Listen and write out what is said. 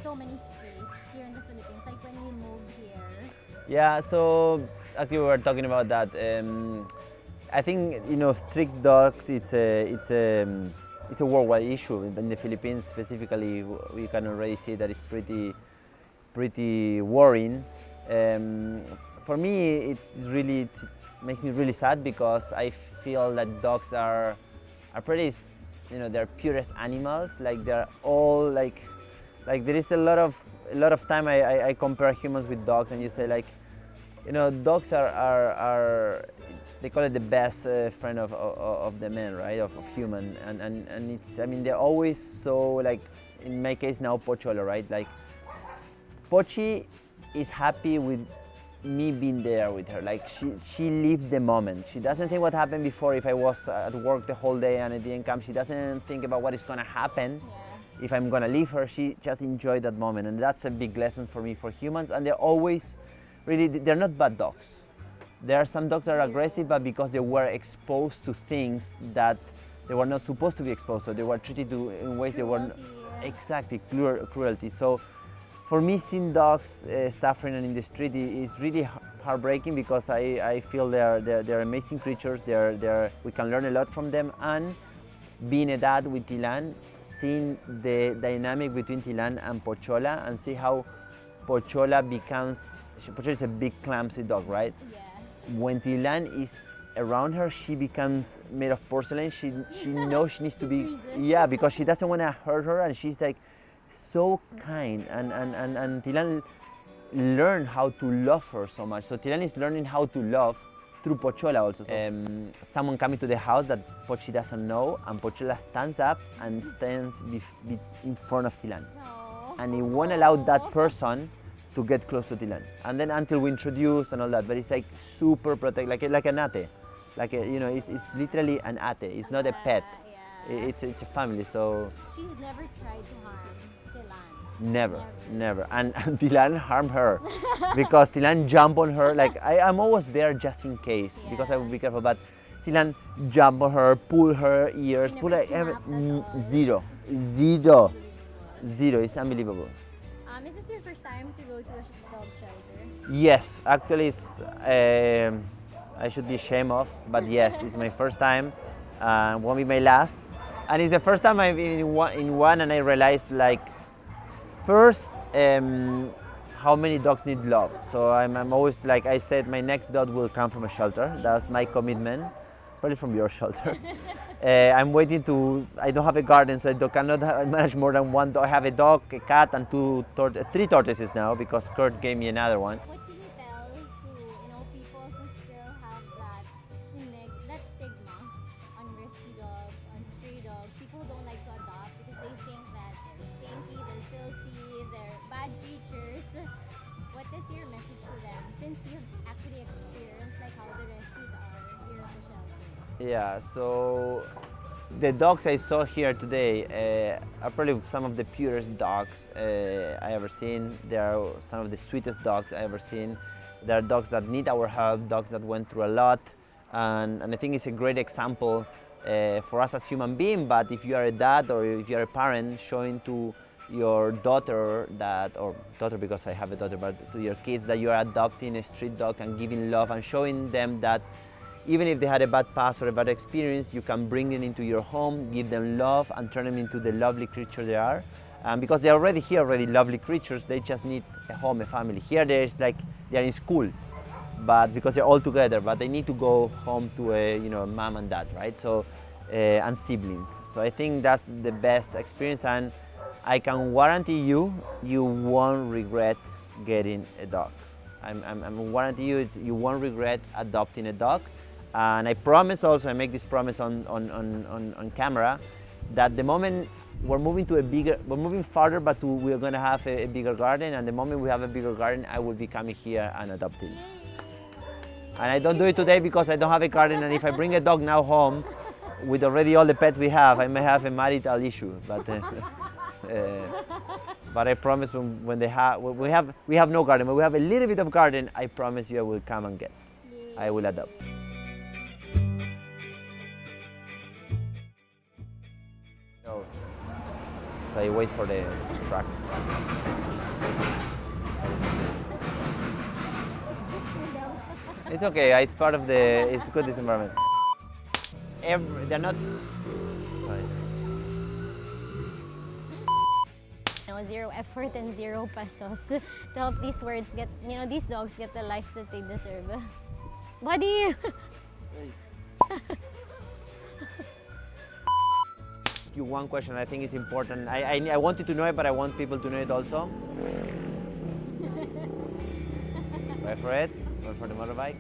so many strays here in the Philippines? Like when you moved here? Yeah, so actually we were talking about that. I think street dogs. It's a worldwide issue. In the Philippines specifically, we can already see that it's pretty worrying. For me, it makes me really sad because I feel that dogs are pretty, they're purest animals. Like they're all like there is a lot of time I compare humans with dogs, and you say like, dogs are they call it the best friend of the man, right? Of human, and it's, I mean, they're always so, like in my case now, Pocholo, right? Like Pochi is happy with me being there with her. Like she lived the moment. She doesn't think what happened before. If I was at work the whole day and I didn't come, she doesn't think about what is gonna happen. Yeah. If I'm gonna leave her. She just enjoyed that moment, and that's a big lesson for me for humans. And they're always really, they're not bad dogs. There are some dogs that are aggressive, but because they were exposed to things that they were not supposed to be exposed to, they were treated in ways they were not, exactly, cruelty. So for me, seeing dogs suffering in the street is really heartbreaking, because I feel they're amazing creatures. We can learn a lot from them. And being a dad with Tilan, seeing the dynamic between Tilan and Pochola, and see how Pochola is a big clumsy dog, right? Yeah. When Tilan is around her, she becomes made of porcelain. She knows she needs to be, yeah, because she doesn't want to hurt her, and she's like so kind, and Tilan learned how to love her so much. So Tilan is learning how to love through Pochola also. So, someone coming to the house that Pochi doesn't know, and Pochola stands up and stands in front of Tilan. Aww. And he won't allow that person to get close to Tilan. And then until we introduce and all that, but it's like super protect, like an ate. Like it's literally an ate. It's not a pet. Yeah. It's a family. So She's never tried to harm Tilan. never. And Tilan harmed her because Tilan jumped on her. Like I'm always there just in case, because I will be careful. But Tilan jumped on her, pull her ears, pull her zero. It's unbelievable. Is this your first time to go to a dog shelter? Yes, actually, I should be ashamed of, but yes, it's my first time. Won't be my last, and it's the first time I've been in one, and I realized, like, first, how many dogs need love. So I'm always, like I said, my next dog will come from a shelter. That's my commitment, probably from your shelter. I'm waiting I don't have a garden, so I cannot manage more than one dog. I have a dog, a cat, and three tortoises now, because Kurt gave me another one. What can you tell to people who still have that stigma on rescue dogs, on stray dogs, people who don't like to adopt because they think that they're stinky, they're filthy, they're bad creatures? What is your message to them, since you've actually experienced like how the rescues are here at the shelter? Yeah, so the dogs I saw here today are probably some of the purest dogs I ever seen. They are some of the sweetest dogs I ever seen. They are dogs that need our help, dogs that went through a lot, and I think it's a great example for us as human beings. But if you are a dad or if you are a parent, showing to your daughter because I have a daughter, but to your kids, that you are adopting a street dog and giving love and showing them that even if they had a bad past or a bad experience, you can bring them into your home, give them love, and turn them into the lovely creature they are. Because they're already lovely creatures, they just need a home, a family. Here, there's like they're in school, but because they're all together, but they need to go home to a mom and dad, right? So and siblings. So I think that's the best experience, and I can guarantee you won't regret getting a dog. I'm guarantee you won't regret adopting a dog. And I promise also, I make this promise on camera, that the moment we're moving farther, but we're going to have a bigger garden, and the moment we have a bigger garden, I will be coming here and adopting. And I don't do it today because I don't have a garden, and if I bring a dog now home, with already all the pets we have, I may have a marital issue. But I promise when we have no garden, but we have a little bit of garden, I promise you I will come and get. I will adopt. so I wait for the truck. It's okay. It's part of the. It's good. This environment. They're not. Sorry. Zero effort and 0 pesos to help these birds get, these dogs get the life that they deserve. Buddy! You one question I think is important. I wanted to know it, but I want people to know it also. Wait for it. Wait for the motorbike.